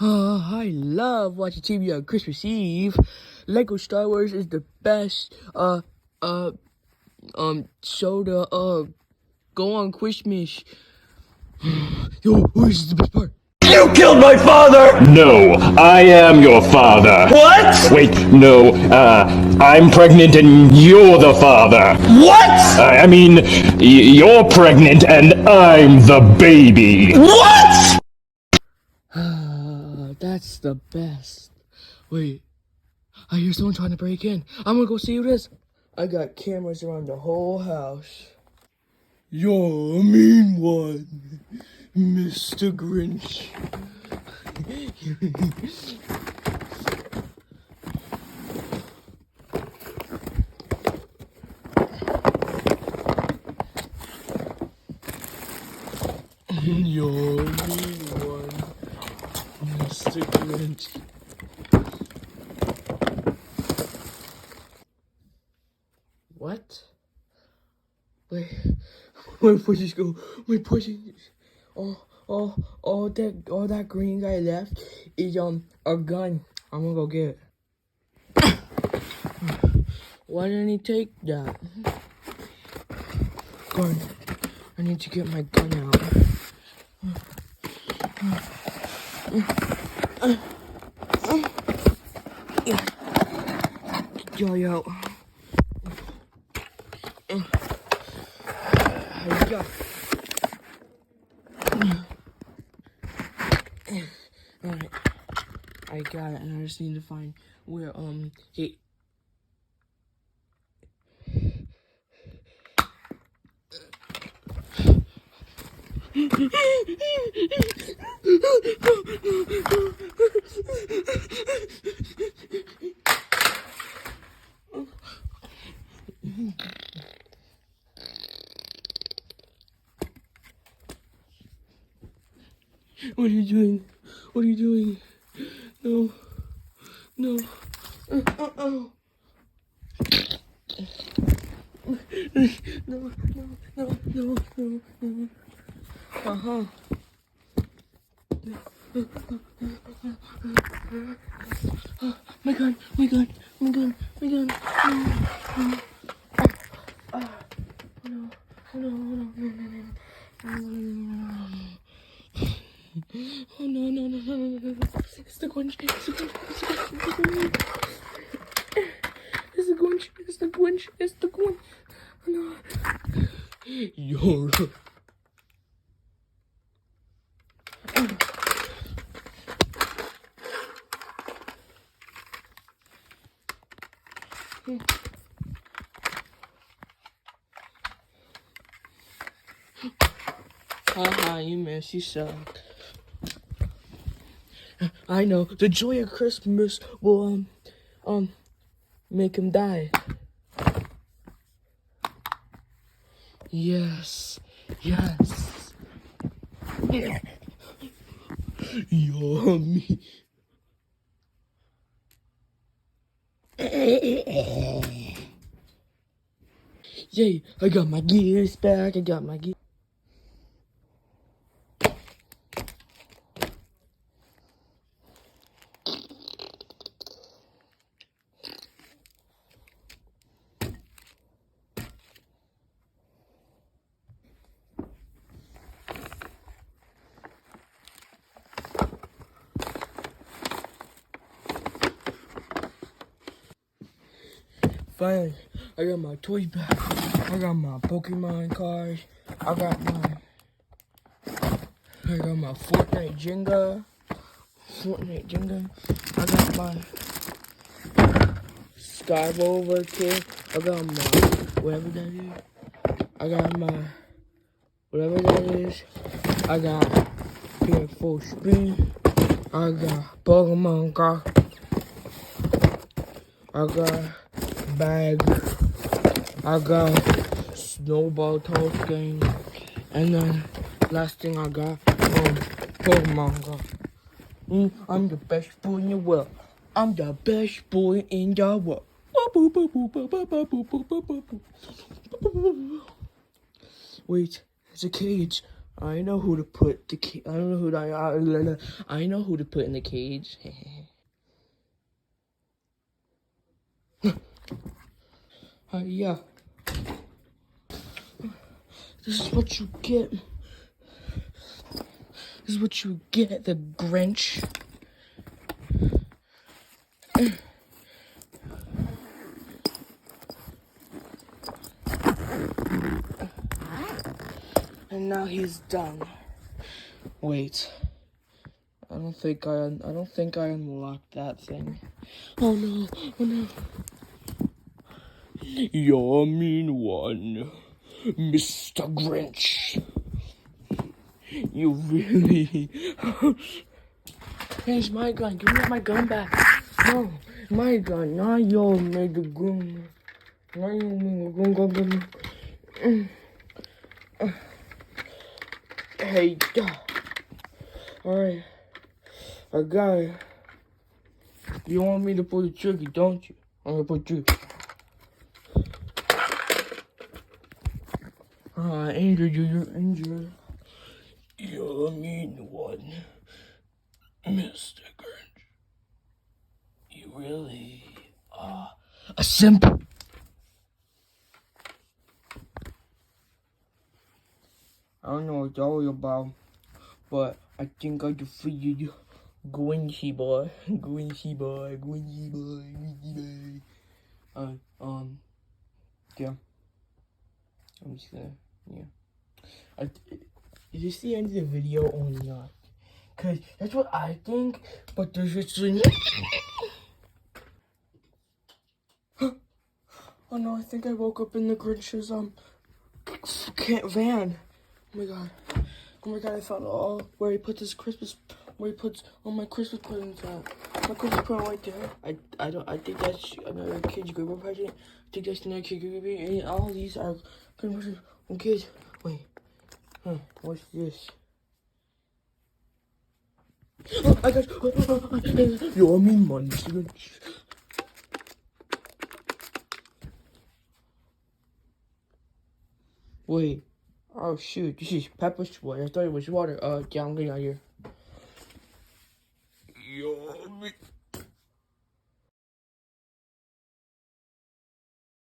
I love watching TV on Christmas Eve. Lego Star Wars is the best show to go on Christmas. Yo, who's the best part? You killed my father! No, I am your father. What? Wait, no, I'm pregnant and you're the father. What? I mean, you're pregnant and I'm the baby. What? That's the best. Wait, I hear someone trying to break in. I'm gonna go see who it is. I got cameras around the whole house. You're a mean one, Mr. Grinch. You're a mean one, Mr. Grinch. What? Wait, where pushes go? Wait, pushing. All that green guy left is a gun. I'm gonna go get it. Why didn't he take that? Gun. I need to get my gun out. Yo. Alright. I got it, and I just need to find where, he... What are you doing? What are you doing? No. No. No. Uh-huh. My gun. No. Oh no. It's the Grinch. It's the Grinch. Oh no. Yo. Haha, you miss, you suck. I know, the joy of Christmas will, make him die. Yes. Yummy. Yay, I got my gears back, Finally, I got my toys back. I got my Pokemon cards. I got my Fortnite Jenga. I got my Skyrover kit. I got my whatever that is. I got my whatever that is. I got here full screen. I got Pokemon card. I got bag. I got snowball toast game. And then last thing I got Pokemon card. I'm the best boy in the world. I'm the best boy in the world. Wait, it's a cage. I know who to put the I don't know who to I know who to put in the cage. Yeah. This is what you get. This is what you get, the Grinch. And now he's done. Wait. I don't think I unlocked that thing. Oh no. Oh no. You're a mean one, Mr. Grinch. You really... Here's my gun. Give me my gun back. No, my gun. Not your made the gun. Not your made the gun. Hey, alright. I got it. You want me to pull the trigger, don't you? I'm gonna pull the trigger. I injured you. You're injured. You're a mean one, Mr. Grinch. You really are a simple. I don't know what it's all about, but I think I defeated you. Grinchy boy. Grinchy boy. Grinchy boy. Grinchy boy. Yeah. I'm just gonna, yeah. Is this the end of the video or not? Cause that's what I think, but there's just oh no, I think I woke up in the Grinch's van. Oh my god. Oh my god, I found where he puts his where he puts all my Christmas presents at. My Christmas present right there. I think that's another kid's Grandpa present. I think that's another kid's Grandpa present. And all these are Christmas from kids. Wait. What's this? Oh, I got you're a mean monster. Wait. Oh shoot, this is pepper spray. I thought it was water. Yeah, I'm getting out of here. You're